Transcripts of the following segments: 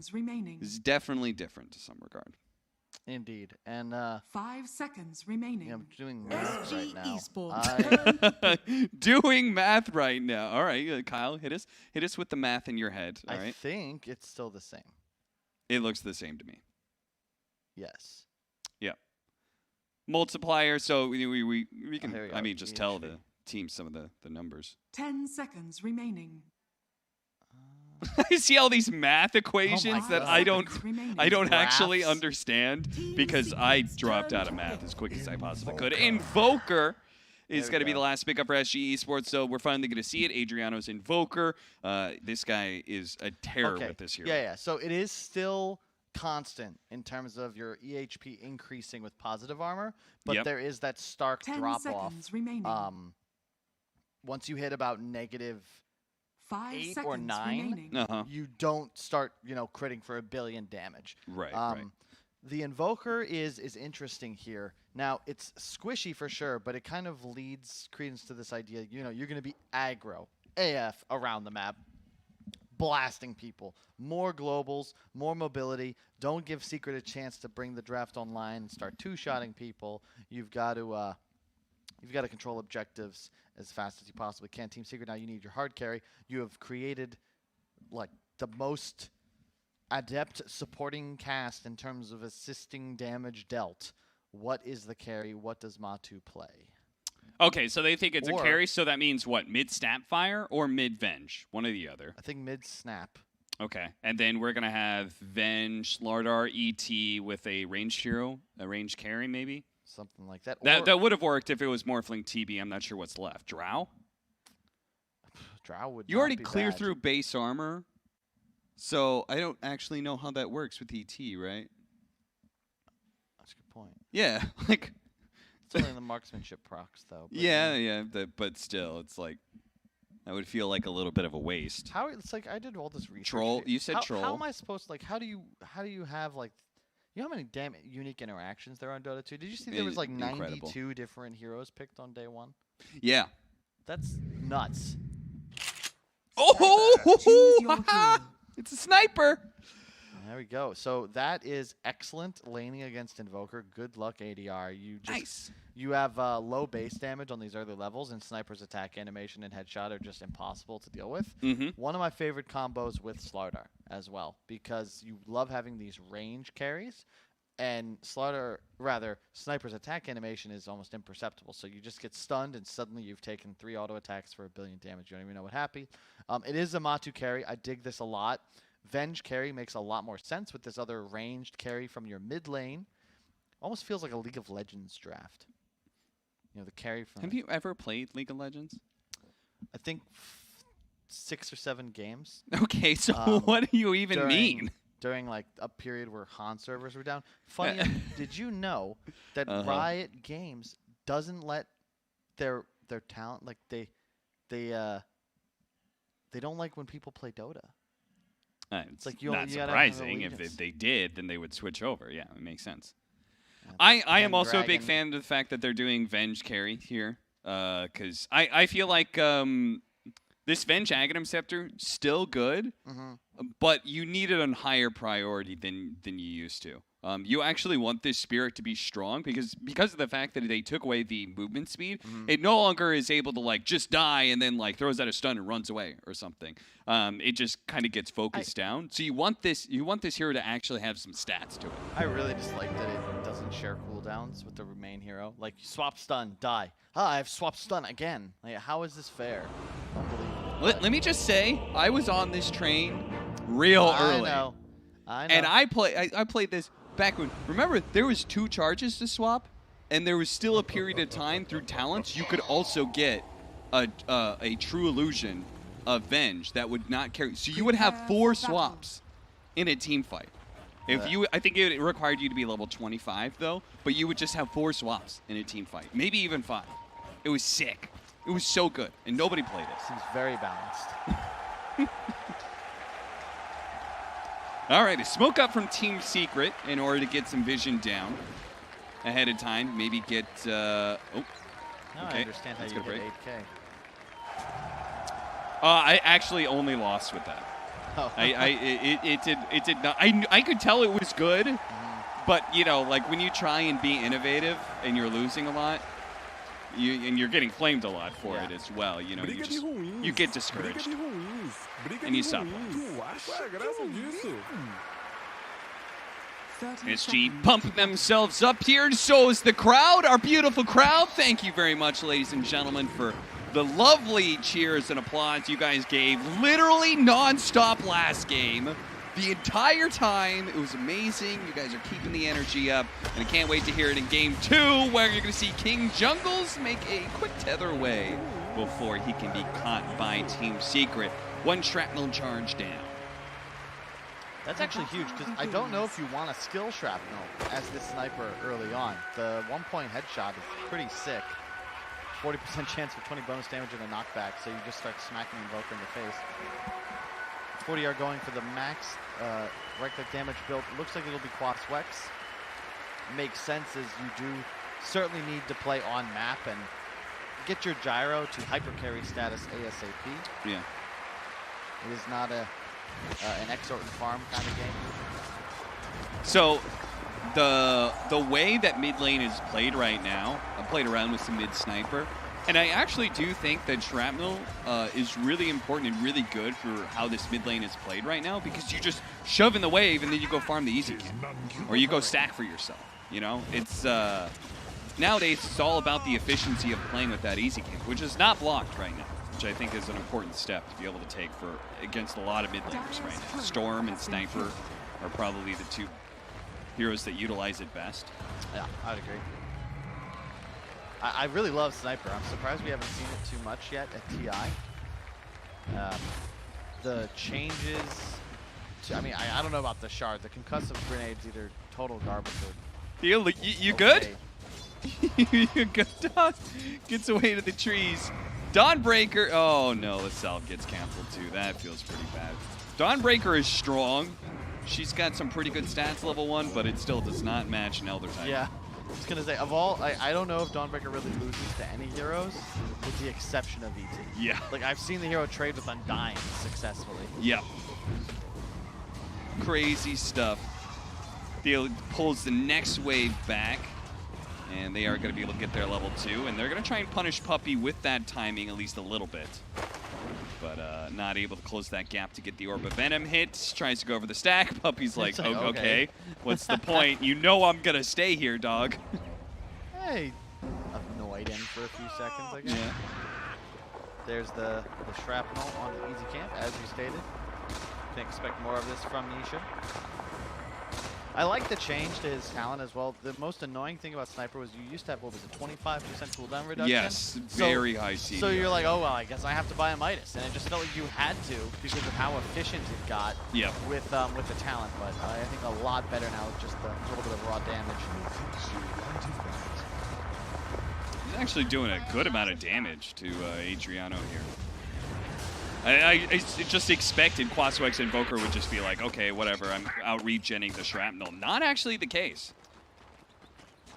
seconds remaining. It's definitely different to some regard. Indeed. And 5 seconds remaining. I'm doing math right SG now. Esports. Doing math right now. All right, Kyle, hit us with the math in your head. All I right. think it's still the same. It looks the same to me. Yes. Yeah. Multiplier. So we can. There we I go, mean, just tell EHP. the team some of the numbers. 10 seconds remaining. I see all these math equations that God. I don't actually Graphs. understand because I dropped out of math as quick as I possibly could. Invoker is going to be the last pickup for SG Esports, so we're finally going to see it. Adriano's Invoker. This guy is a terror with this hero. Yeah. So it is still constant in terms of your EHP increasing with positive armor, but there is that stark 10 drop off. seconds remaining. Once you hit about negative 5 8 seconds or 9, remaining. you don't start, critting for 1 billion damage. Right. The Invoker is interesting here. Now, it's squishy for sure, but it kind of leads credence to this idea, you're going to be aggro, AF, around the map, blasting people. More globals, more mobility. Don't give Secret a chance to bring the draft online and start two-shotting people. You've got to control objectives as fast as you possibly can. Team Secret, now you need your hard carry. You have created like the most adept supporting cast in terms of assisting damage dealt. What is the carry? What does Matu play? Okay, so they think it's a carry, so that means what? Mid Snapfire or mid Venge? One or the other. I think mid snap. Okay, and then we're going to have Venge, Slardar, ET with a ranged hero, a ranged carry maybe? Something like that. That would have worked if it was Morphling TB. I'm not sure what's left. Drow? Drow would You not already be clear bad. through base armor, so I don't actually know how that works with ET, right? That's a good point. Yeah, like... It's only in the marksmanship procs, though. But Yeah, but still, it's like... That would feel like a little bit of a waste. How it's like I did all this research. Troll? here. You said troll. How am I supposed to, like, how do you have, like, you know how many damn unique interactions there are on Dota 2? Did you see there was like Incredible. 92 different heroes picked on day 1? Yeah. That's nuts. Oh! Choose your hero. It's a sniper! There we go. So that is excellent laning against Invoker. Good luck, ADR. You have low base damage on these early levels, and Sniper's attack animation and headshot are just impossible to deal with. One of my favorite combos with Slardar as well, because you love having these range carries, and Sniper's attack animation is almost imperceptible. So you just get stunned, and suddenly you've taken 3 auto attacks for 1 billion damage. You don't even know what happened. It is a Matu carry. I dig this a lot. Venge carry makes a lot more sense with this other ranged carry from your mid lane. Almost feels like a League of Legends draft. The carry from... Have you ever played League of Legends? I think 6 or 7 games. Okay, so what do you even mean? During like a period where Han servers were down. Funny, did you know that Riot Games doesn't let their talent, like they don't like when people play Dota. It's like like not you gotta have surprising. If allegiance. they did, then they would switch over. Yeah, it makes sense. Yeah. I am also a big Pendragon. fan of the fact that they're doing Venge carry here, because I feel like this Venge Aghanim Scepter still good, but you need it on higher priority than you used to. You actually want this spirit to be strong because of the fact that they took away the movement speed. It no longer is able to like just die and then like throws out a stun and runs away or something. It just kind of gets focused down. So you want this hero to actually have some stats to it. I really just like that it doesn't share cooldowns with the main hero. Like swap stun, die. I've swapped stun again. Like, how is this fair? Unbelievable. Let me just say, I was on this train real early. I know. And I played this back when, remember, there was 2 charges to swap, and there was still a period of time through talents you could also get a true illusion of Venge that would not carry. So you would have 4 swaps in a team fight. I think it required you to be level 25 though, but you would just have 4 swaps in a team fight, maybe even 5. It was sick. It was so good, and nobody played it. Seems very balanced. All right, a smoke up from Team Secret in order to get some vision down ahead of time. Maybe get... Now okay. I understand how That's you gonna get break. 8K. I actually only lost with that. Oh. It did not. I could tell it was good, but you know, like when you try and be innovative and you're losing a lot, and you're getting flamed a lot for it as well. You know, you get discouraged and you stop. 30 SG seconds. pumping themselves up here, and so is the crowd, our beautiful crowd. Thank you very much, ladies and gentlemen, for the lovely cheers and applause you guys gave. Literally non-stop last game. The entire time. It was amazing. You guys are keeping the energy up, and I can't wait to hear it in Game 2, where you're going to see King Jungles make a quick tether away before he can be caught by Team Secret. One shrapnel charge down. That's actually huge, because I don't know if you want a skill shrapnel as this sniper early on. The 1-point headshot is pretty sick. 40% chance for 20 bonus damage and a knockback, so you just start smacking Invoker in the face. 40 are going for the max right-click damage build. Looks like it'll be Quas Wex. Makes sense, as you do certainly need to play on map and get your gyro to hyper carry status ASAP. Yeah. It is not an exort and farm kind of game. So the way that mid lane is played right now, I played around with some mid sniper, and I actually do think that shrapnel is really important and really good for how this mid lane is played right now, because you just shove in the wave and then you go farm the easy camp, or you go stack for yourself. You know, it's nowadays it's all about the efficiency of playing with that easy camp, which is not blocked right now, which I think is an important step to be able to take for against a lot of mid laners right now. Storm and Sniper are probably the two heroes that utilize it best. Yeah, I'd agree. I really love Sniper. I'm surprised we haven't seen it too much yet at TI. The changes to, I mean, I don't know about the shard. The concussive grenade's either total garbage or You good? You good, Don? Gets away to the trees. Dawnbreaker. Oh no, the salve gets canceled too. That feels pretty bad. Dawnbreaker is strong. She's got some pretty good stats, level 1, but it still does not match an Elder type. Yeah, I was gonna say, of all, I don't know if Dawnbreaker really loses to any heroes, with the exception of ET. Yeah. Like, I've seen the hero trade with Undying successfully. Yep. Crazy stuff. Theo pulls the next wave back, and they are going to be able to get their level 2, and they're going to try and punish Puppey with that timing at least a little bit. But not able to close that gap to get the Orb of Venom hit. Tries to go over the stack. Puppey's like, oh, okay, what's the point? You know I'm going to stay here, dog. Hey, annoyed him for a few seconds, I guess. Yeah. There's the shrapnel on the easy camp, as you stated. Can expect more of this from Nisha. I like the change to his talent as well. The most annoying thing about Sniper was you used to have, what was it, 25% cooldown reduction? Yes, very high CD. So you're like, oh, well, I guess I have to buy a Midas. And it just felt like you had to because of how efficient it got with the talent. But I think a lot better now with just a little bit of raw damage. He's actually doing a good amount of damage to Adriano here. I just expected Quas Wex Invoker would just be like, okay, whatever, I'm out regenning the shrapnel. Not actually the case.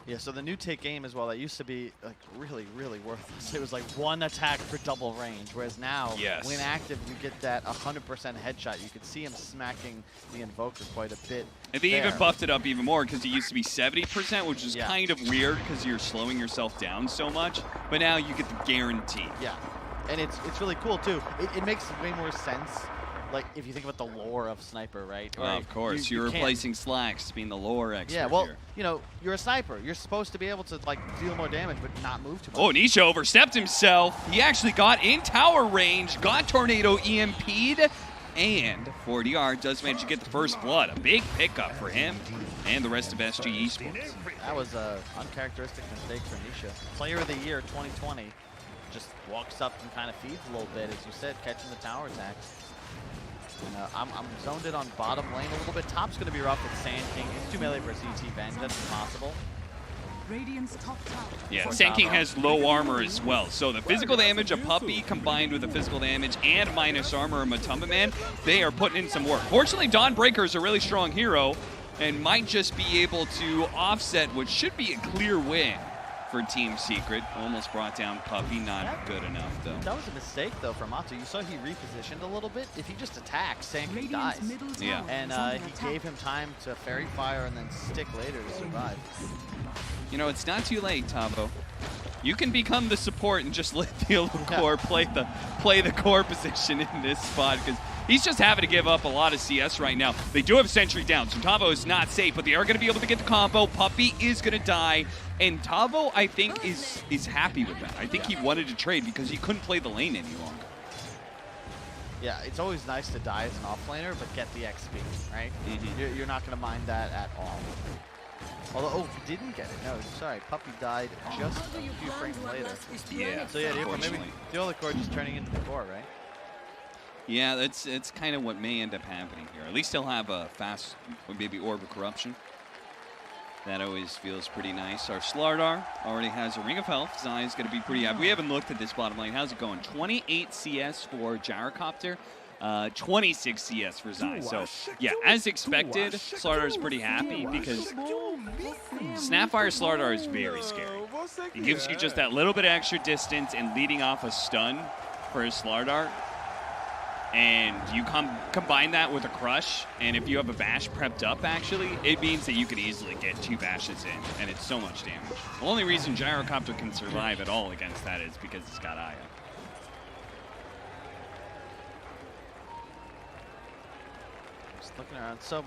Yeah, so the new take aim as well, that used to be like really, really worthless. It was like one attack for double range, whereas now, when active, you get that 100% headshot. You could see him smacking the Invoker quite a bit. And they even buffed it up even more because it used to be 70%, which is kind of weird because you're slowing yourself down so much. But now you get the guarantee. Yeah. And it's really cool too. It makes way more sense, like if you think about the lore of Sniper, right? Of course, you're replacing Slacks being the lore expert. Yeah, well, here. you know, you're a sniper. You're supposed to be able to like deal more damage, but not move too much. Oh, Nisha overstepped himself. He actually got in tower range, got Tornado EMP'd, and 4DR does manage to get the first blood. A big pickup for him and the rest of SG Esports. That was an uncharacteristic mistake for Nisha. Player of the Year 2020. Just walks up and kind of feeds a little bit, as you said, catching the tower attacks. And, I'm zoned in on bottom lane a little bit. Top's going to be rough with Sand King. It's 2 melee for CT Venge. That's impossible. Radiant's top tower. Yeah, Sand King has low armor as well. So the physical damage of Puppey combined with the physical damage and minus armor of Matumba Man, they are putting in some work. Fortunately, Dawnbreaker is a really strong hero and might just be able to offset what should be a clear win for Team Secret. Almost brought down Puppy, not good enough though. That was a mistake though for Mato. You saw he repositioned a little bit. If he just attacks, Sanky dies. Yeah. And he gave him time to Fairy Fire and then stick later to survive. You know, it's not too late, Tavo. You can become the support and just let the core play the core position in this spot, because he's just having to give up a lot of CS right now. They do have Sentry down, so Tavo is not safe, but they are going to be able to get the combo. Puppy is going to die, and Tavo, I think, is happy with that. I think he wanted to trade because he couldn't play the lane any longer. Yeah, it's always nice to die as an offlaner, but get the XP, right? You're not going to mind that at all. Although, oh, he didn't get it. No, sorry. Puppy died just a few frames later. Yeah, so yeah, maybe the other core just turning into the core, right? Yeah, it's kind of what may end up happening here. At least he'll have a fast, or maybe Orb of Corruption. That always feels pretty nice. Our Slardar already has a Ring of Health. Zai's going to be pretty happy. We haven't looked at this bottom lane. How's it going? 28 CS for Gyrocopter. 26 CS for Zai. So, yeah, as expected, Slardar is pretty happy because Snapfire Slardar is very scary. He gives you just that little bit of extra distance and leading off a stun for his Slardar. And you combine that with a Crush, and if you have a Bash prepped up, actually, it means that you could easily get 2 Bashes in, and it's so much damage. The only reason Gyrocopter can survive at all against that is because it's got Aya. Looking around, so it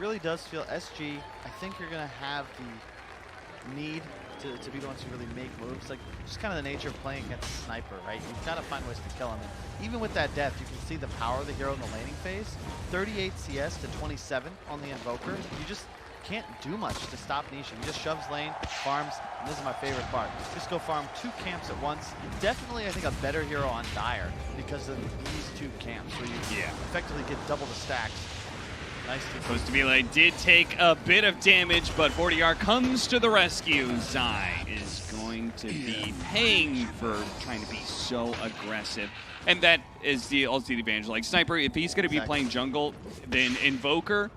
really does feel SG. I think you're gonna have the need to be the ones who really make moves. Like, just kind of the nature of playing against a sniper, right? You've got to find ways to kill him. And even with that death, you can see the power of the hero in the laning phase. 38 CS to 27 on the Invoker. You just can't do much to stop Nisha. He just shoves lane, farms, and this is my favorite part. Just go farm 2 camps at once. Definitely, I think, a better hero on Dire because of these 2 camps where you effectively get double the stacks. Nice. Supposed to be like, did take a bit of damage, but 40R comes to the rescue. Zai is going to be paying for trying to be so aggressive. And that is also the advantage. Like, Sniper, if he's going to be playing jungle, then Invoker,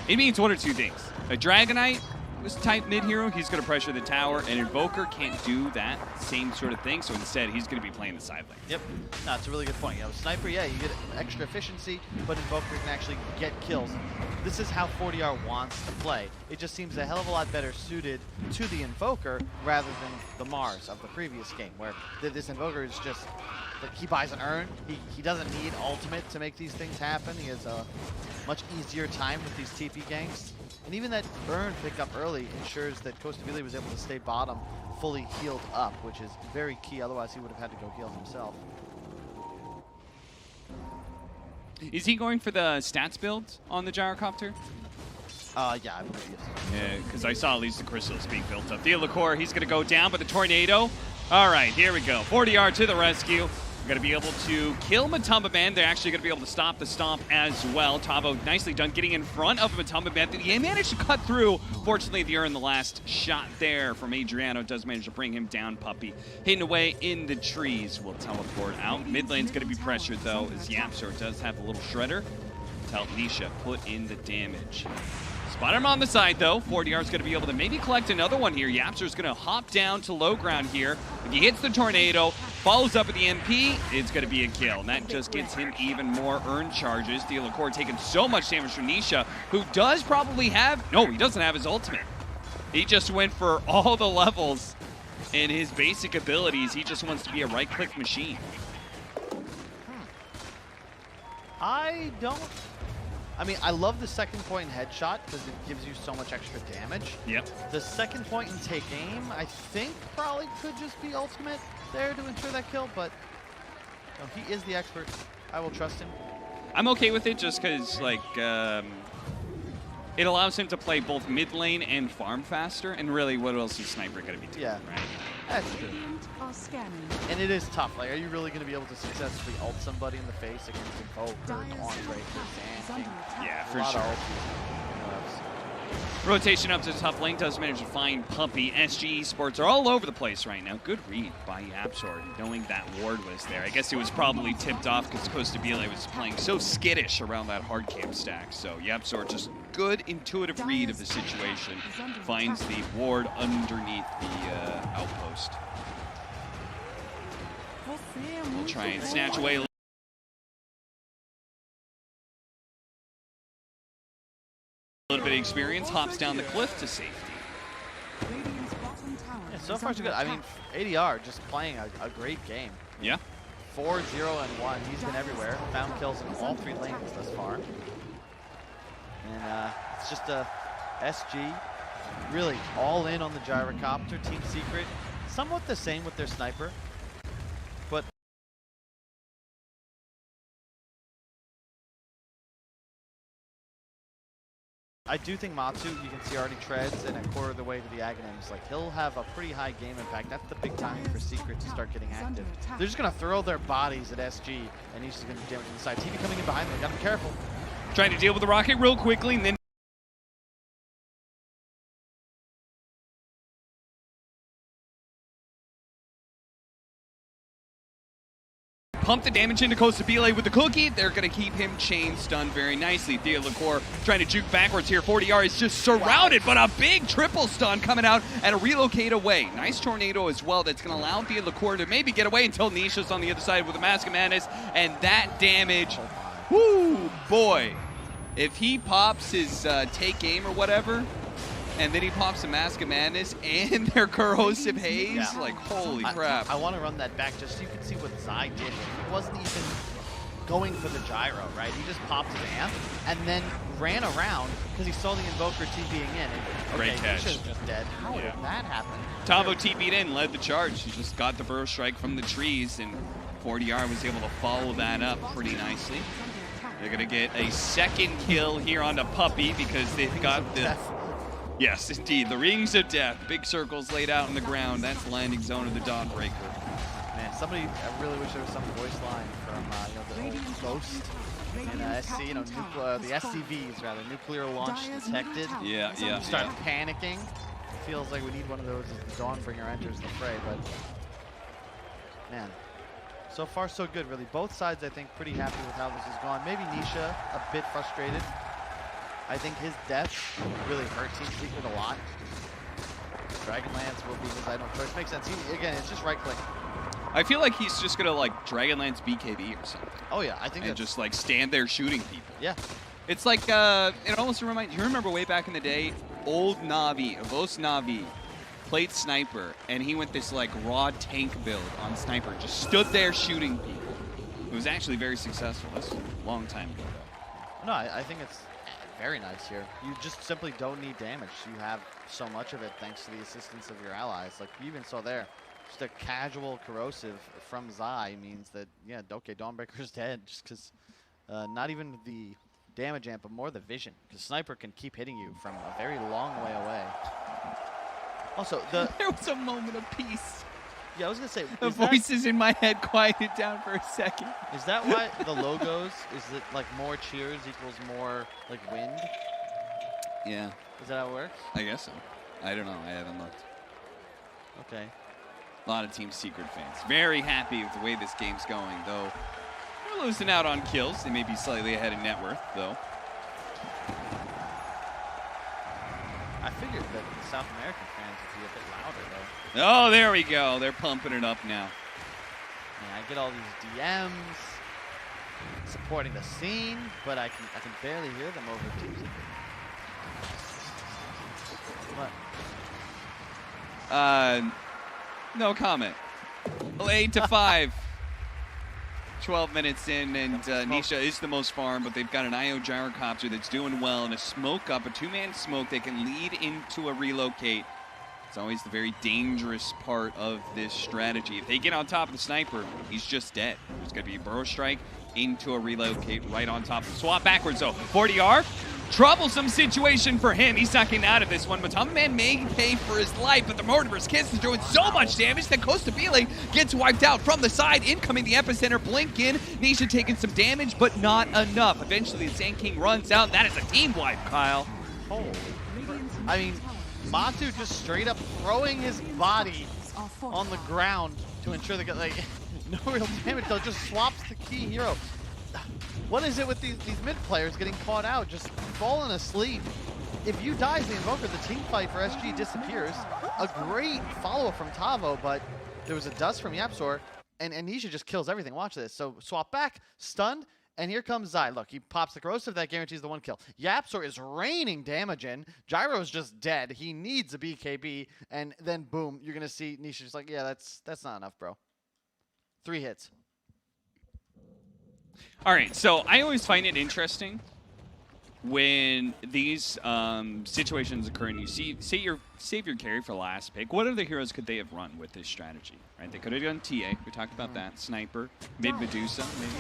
it means one or 2 things. A Dragonite, this type mid hero, he's going to pressure the tower, and Invoker can't do that same sort of thing, so instead he's going to be playing the side lane. Yep, no, it's a really good point. You know, Sniper, yeah, you get extra efficiency, but Invoker can actually get kills. This is how 40R wants to play. It just seems a hell of a lot better suited to the Invoker rather than the Mars of the previous game, where this Invoker is just, like, he buys an urn. He doesn't need ultimate to make these things happen. He has a much easier time with these TP ganks. And even that urn pickup early ensures that Costavili was able to stay bottom fully healed up, which is very key. Otherwise, he would have had to go heal himself. Is he going for the stats build on the Gyrocopter? Yeah, I believe yes. Yeah, because I saw at least the crystals being built up. The Liquor, he's going to go down, but the Tornado. All right, here we go. 40R to the rescue. Going to be able to kill Matumba Man. They're actually going to be able to stop the stomp as well. Tavo nicely done getting in front of Matumba Man. He managed to cut through. Fortunately, the last shot there from Adriano does manage to bring him down. Puppy hidden away in the trees will teleport out. Mid lane's going to be pressured, though, as Yapzor does have a little shredder to help Nisha put in the damage. Spot him on the side, though. 40R's going to be able to maybe collect another one here. Yapzor's going to hop down to low ground here. If he hits the Tornado, follows up with the MP, it's going to be a kill. And that just gets him even more earn charges. Liquor taking so much damage from Nisha, who does probably have... No, he doesn't have his ultimate. He just went for all the levels in his basic abilities. He just wants to be a right-click machine. I mean, I love the second point headshot because it gives you so much extra damage. Yep. The second point and take aim, I think probably could just be ultimate there to ensure that kill, but no, he is the expert. I will trust him. I'm okay with it just because, like, it allows him to play both mid lane and farm faster, and really, what else is Sniper going to be doing, right? That's true. And it is tough. Like, are you really going to be able to successfully ult somebody in the face against Invoker, Dawn Breaker, Sand? Yeah, for sure. Rotation up to the top lane does manage to find Puppy. SG Esports are all over the place right now. Good read by Yapsor, knowing that ward was there. I guess it was probably tipped off because Costa Bile was playing so skittish around that hard camp stack. So Yapsor, just good intuitive read of the situation, finds the ward underneath the outpost. We'll try and snatch away a little bit of experience, hops down the cliff to safety. Yeah, so far so good. I mean, ADR just playing a great game. Yeah. 4-0 and 1. He's been everywhere. Found kills in all 3 lanes thus far. And it's just a SG really all in on the gyrocopter. Team Secret, somewhat the same with their sniper, but I do think Matsu, you can see already treads and a quarter of the way to the Aghanims. Like, he'll have a pretty high game impact. That's the big time for Secret to start getting active. They're just going to throw their bodies at SG, and he's just going to do damage on the side. TV coming in behind them. Got to be careful. Trying to deal with the rocket real quickly, and then pump the damage into Costa Bile with the cookie. They're going to keep him chain stunned very nicely. Thea Liqueur trying to juke backwards here. 40R is just surrounded, but a big triple stun coming out and a relocate away. Nice tornado as well that's going to allow Thea Liqueur to maybe get away until Nisha's on the other side with a Mask of Madness. And that damage, whoo, boy. If he pops his take aim or whatever, and then he pops a Mask of Madness and their Corrosive Haze, like, holy crap. I want to run that back just so you can see what Zai did. He wasn't even going for the gyro, right? He just popped his amp and then ran around because he saw the Invoker TPing in. And, Great catch. Nisha's just dead. How did that happen? Tavo TP'd in, led the charge. He just got the burrow strike from the trees, and 40R was able to follow that up pretty nicely. They're going to get a second kill here on the Puppy because they've got the... Yes, indeed. The Rings of Death. Big circles laid out on the ground. That's the landing zone of the Dawnbreaker. Man, I really wish there was some voice line from the old Ghost and SC, the SCVs rather, nuclear launch detected. Yeah. Start panicking. Feels like we need one of those as the Dawnbringer enters the fray, but man, so far so good, really. Both sides, I think, pretty happy with how this has gone. Maybe Nisha a bit frustrated. I think his death really hurt Team Secret a lot. Dragonlance will be his idle choice. Makes sense. Again, it's just right click. I feel like he's just gonna like Dragonlance BKB or something. Oh yeah, I think. And just like stand there shooting people. Yeah. It's like it almost reminds. You remember way back in the day, old Navi, Vos Navi, played Sniper, and he went this like raw tank build on Sniper, just stood there shooting people. It was actually very successful. That's a long time ago though. No, I think it's very nice here. You just simply don't need damage. You have so much of it thanks to the assistance of your allies. Like you even saw there, just a casual corrosive from Zai means that, yeah, okay, Dawnbreaker's dead just because not even the damage amp, but more the vision. Because Sniper can keep hitting you from a very long way away. Also, there was a moment of peace. Yeah, I was going to say, the voices in my head quieted down for a second. Is that why the logos, is it like more cheers equals more like wind? Yeah. Is that how it works? I guess so. I don't know. I haven't looked. Okay. A lot of Team Secret fans. Very happy with the way this game's going, though. We're losing out on kills. They may be slightly ahead in net worth, though. I figured that the South American fans would be a bit louder, though. Oh, there we go. They're pumping it up now. Yeah, I get all these DMs supporting the scene, but I can barely hear them over Team Secret. What? No comment. 8-5. 12 minutes in, and Nisha is the most farmed, but they've got an IO gyrocopter that's doing well, and a smoke up, a two-man smoke that can lead into a relocate. It's always the very dangerous part of this strategy. If they get on top of the Sniper, he's just dead. There's going to be a burrow strike into a relocate right on top. Swap backwards, though. 40R, troublesome situation for him. He's not getting out of this one, but Man may pay for his life, but the Mortimer's Kiss is doing so much damage that Costa Bile gets wiped out from the side. Incoming the epicenter, blink in. Nisha taking some damage, but not enough. Eventually, the Sand King runs out. That is a team wipe, Kyle. Holy. I mean, Matu just straight up throwing his body on the ground to ensure they get like no real damage though, just swaps the key hero. What is it with these mid players getting caught out, just falling asleep? If you die as the Invoker, the team fight for SG disappears. A great follow-up from Tavo, but there was a dust from Yapzor, and Nisha just kills everything. Watch this. So swap back, stunned, and here comes Zai. Look, he pops the corrosive, that guarantees the 1 kill. Yapzor is raining damage in. Gyro's just dead. He needs a BKB, and then boom, you're gonna see Nisha just like, yeah, that's not enough, bro. 3 hits. All right, so I always find it interesting when these situations occur and you save your carry for last pick. What other heroes could they have run with this strategy? Right? They could have done TA. We talked about that. Sniper, mid Medusa, maybe.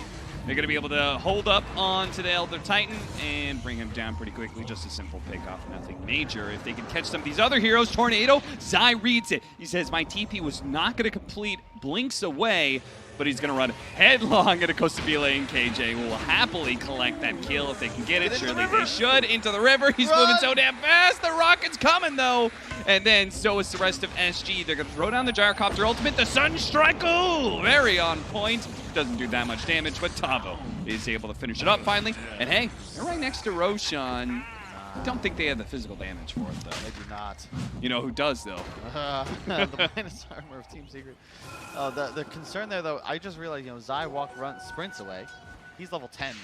They're going to be able to hold up onto the Elder Titan and bring him down pretty quickly. Just a simple pick off, nothing major. If they can catch some of these other heroes, Tornado, Zai reads it. He says, my TP was not going to complete, blinks away, but he's going to run headlong into Costabile, and KJ will happily collect that kill if they can get it. Surely they should. Into the river. He's moving so damn fast. The rocket's coming, though. And then so is the rest of SG. They're going to throw down the Gyrocopter ultimate. The Sunstrike, oh, very on point. Doesn't do that much damage, but Tavo is able to finish it up finally. And hey, they're right next to Roshan. I don't think they have the physical damage for it, though. They do not. You know who does, though? The minus armor of Team Secret. The concern there, though, I just realized, Zai sprints away. He's level 10.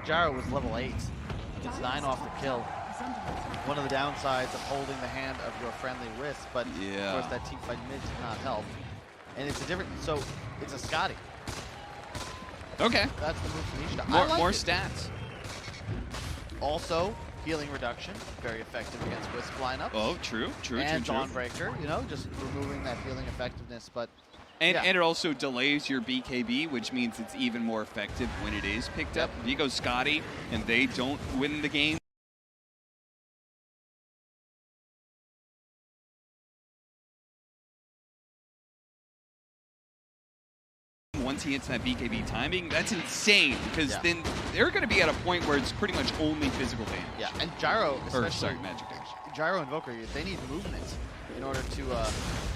Gyro was level 8. Gets 9 off the kill. One of the downsides of holding the hand of your friendly Wisp, but of course that team fight mid did not help. And it's a different, so it's a Scotty. Okay. That's the move from Nisha. More stats. Also, healing reduction, very effective against Wisp lineups. Oh, true. And Dawnbreaker, just removing that healing effectiveness, but and it also delays your BKB, which means it's even more effective when it is picked up. If you go Scotty and they don't win the game, once he hits that BKB timing, that's insane, because then they're going to be at a point where it's pretty much only physical damage. Yeah, and Gyro, especially, or, sorry, magic damage. Gyro Invoker, they need movement in order to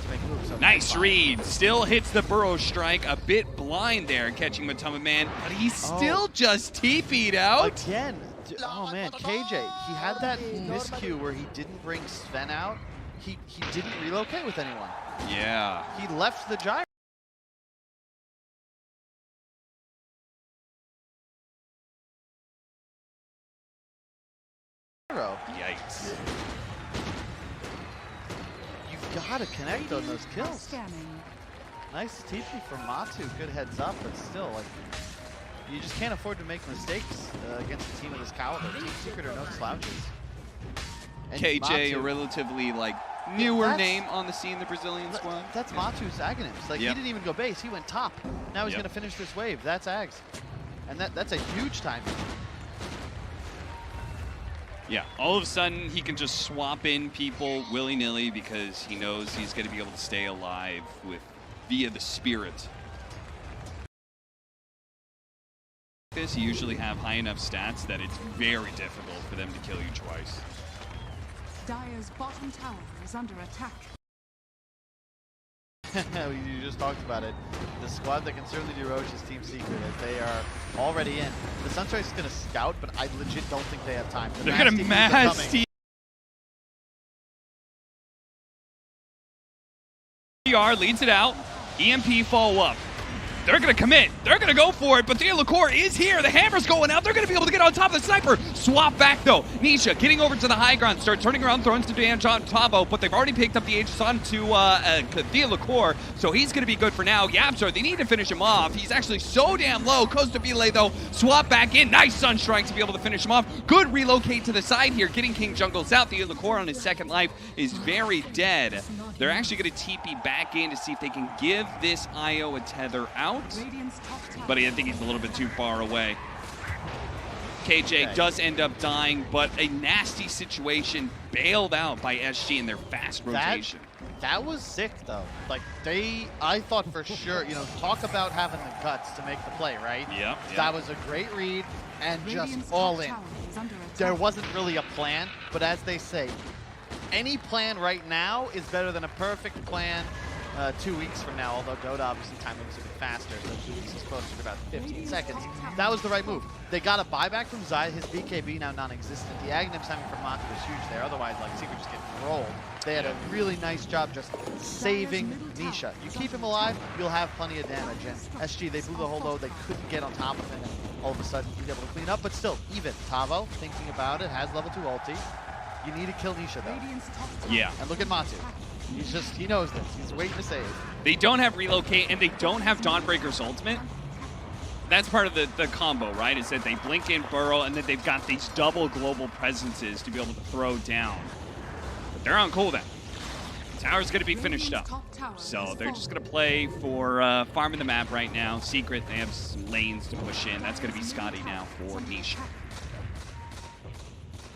make moves. So nice read. Still hits the Burrow Strike. A bit blind there, catching Matama Man, but he's still just TP'd out. Again. Oh, man, KJ, he had that miscue where he didn't bring Sven out. He didn't relocate with anyone. Yeah. He left the Gyro. Yikes. You've got to connect on those kills. Nice TP from Matu. Good heads up, but still, you just can't afford to make mistakes against a team of this caliber. Team Secret are no slouches. And KJ, Matu, a relatively newer name on the scene, the Brazilian squad. That's Matu's Aghanim's. He didn't even go base. He went top. Now he's going to finish this wave. That's Ags. And that's a huge time. Yeah, all of a sudden he can just swap in people willy-nilly because he knows he's going to be able to stay alive via the spirit. You usually have high enough stats that it's very difficult for them to kill you twice. Dire's bottom tower is under attack. You just talked about it. The squad that can certainly do Roche is Team Secret, as they are already in. The Sunstrice is going to scout, but I legit don't think they have time. They're going to mass TR leads it out. EMP follow up. They're going to commit. They're going to go for it, but Theolacour is here. The hammer's going out. They're going to be able to get on top of the sniper. Swap back, though. Nisha getting over to the high ground. Start turning around, throwing some damage on Tavo, but they've already picked up the Aegis onto Theolacour, so he's going to be good for now. Yapzor, they need to finish him off. He's actually so damn low. Costabile, though, swap back in. Nice Sunstrike to be able to finish him off. Good relocate to the side here, getting King Jungles out. Theolacour on his second life is very dead. They're actually going to TP back in to see if they can give this IO a tether out. But I think he's a little bit too far away. KJ does end up dying, but a nasty situation bailed out by SG in their fast rotation. That was sick, though. I thought for sure, talk about having the guts to make the play, right? Yep. That was a great read and just all in. There wasn't really a plan, but as they say, any plan right now is better than a perfect plan 2 weeks from now, although Dota obviously time moves a bit faster, so 2 weeks is closer to about 15 seconds. That was the right move. They got a buyback from Zai, his BKB now non-existent. The Agnim's having from Matu was huge there, otherwise like Secret just getting rolled. They had a really nice job just saving Nisha. You keep him alive, you'll have plenty of damage, and SG, they blew the whole load, they couldn't get on top of him, and all of a sudden he's able to clean up, but still, even Tavo, thinking about it, has level 2 ulti. You need to kill Nisha though. Yeah. And look at Matu. He knows this. He's waiting to save. They don't have relocate and they don't have Dawnbreaker's ultimate. That's part of the combo, right? Is that they blink in burrow and then they've got these double global presences to be able to throw down. But they're on cooldown. Tower's going to be finished up. So they're just going to play for farming the map right now. Secret, they have some lanes to push in. That's going to be Scotty now for Nisha.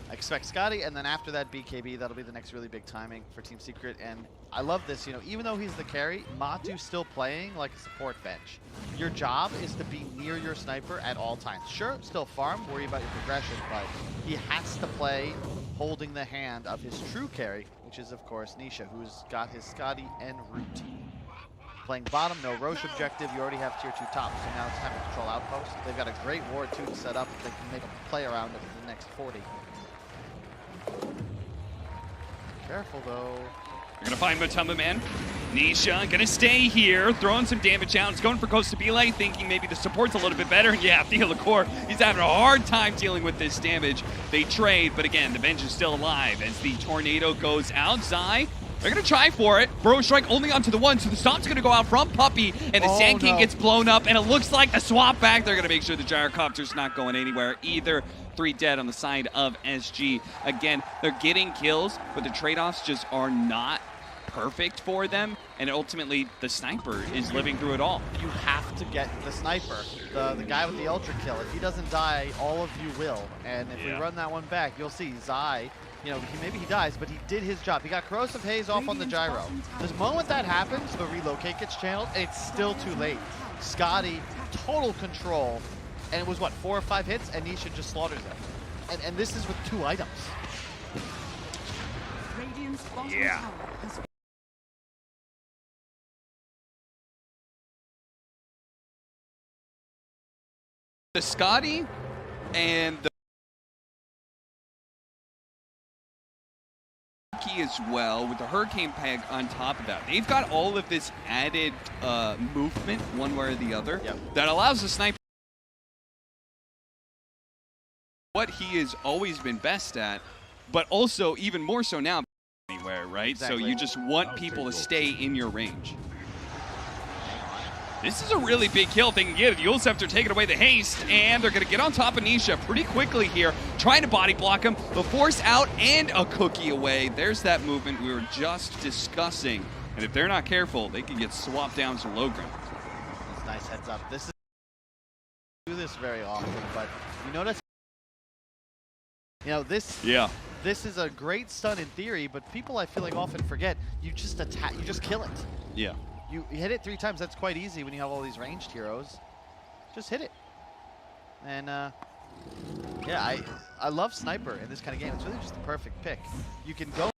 I expect Scotty, and then after that BKB, that'll be the next really big timing for Team Secret. And I love this, you know, even though he's the carry, Matu's still playing like a support bench. Your job is to be near your sniper at all times. Sure, still farm, worry about your progression, but he has to play holding the hand of his true carry, which is, of course, Nisha, who's got his Scotty en route. Playing bottom, no Roche objective, you already have tier 2 top, so now it's time to control outpost. They've got a great ward, too, to set up. They can make a play around it for the next 40. Careful though. They're gonna find Matamba Man. Nisha gonna stay here, throwing some damage out. It's going for Costa Belay, thinking maybe the support's a little bit better. Yeah, Theodore, he's having a hard time dealing with this damage. They trade, but again, the Venge is still alive as the tornado goes out. Zai, they're gonna try for it. Burrow strike only onto the one, so the stop's gonna go out from Puppey, and the Sand King gets blown up, and it looks like a swap back. They're gonna make sure the gyrocopter's not going anywhere either. 3 dead on the side of SG. Again, they're getting kills, but the trade-offs just are not perfect for them, and ultimately the sniper is living through it all. You have to get the sniper, the guy with the ultra kill. If he doesn't die, all of you will. And if we run that one back, you'll see Zai, you know, maybe he dies, but he did his job. He got Corrosive Haze off on the gyro. The moment that happens, the relocate gets channeled, and it's still too late. Scotty, total control. And it was, what, 4 or 5 hits, and Nisha just slaughters it. And this is with 2 items. Yeah. The Scotty and the key as well, with the Hurricane Peg on top of that. They've got all of this added movement, one way or the other, that allows the sniper what he has always been best at, but also even more so now anywhere, right? Exactly. So you just want people to stay in your range. This is a really big kill if they can get it. Yule Scepter taking away the haste, and they're going to get on top of Nisha pretty quickly here, trying to body block him. The force out and a cookie away. There's that movement we were just discussing. And if they're not careful, they can get swapped down to low ground. That's nice heads up. This is do this very often, but you notice, you know, this is a great stun in theory, but people I feel like often forget you just attack, you just kill it. Yeah. You hit it 3 times, that's quite easy when you have all these ranged heroes. Just hit it. And yeah, I love Sniper in this kind of game. It's really just the perfect pick. You can go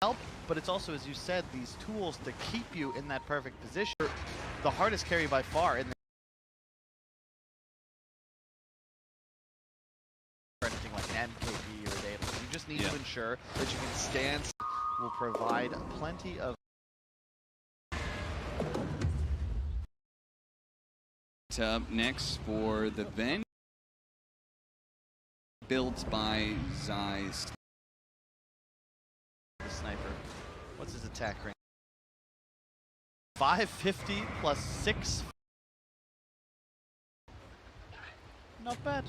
help, but it's also, as you said, these tools to keep you in that perfect position. The hardest carry by far in the anything like an MKB or data. You just need to ensure that you can stand, will provide plenty of up next for the Venge. Built by Zai's. The sniper. What's his attack range? 550 plus 6. Not bad.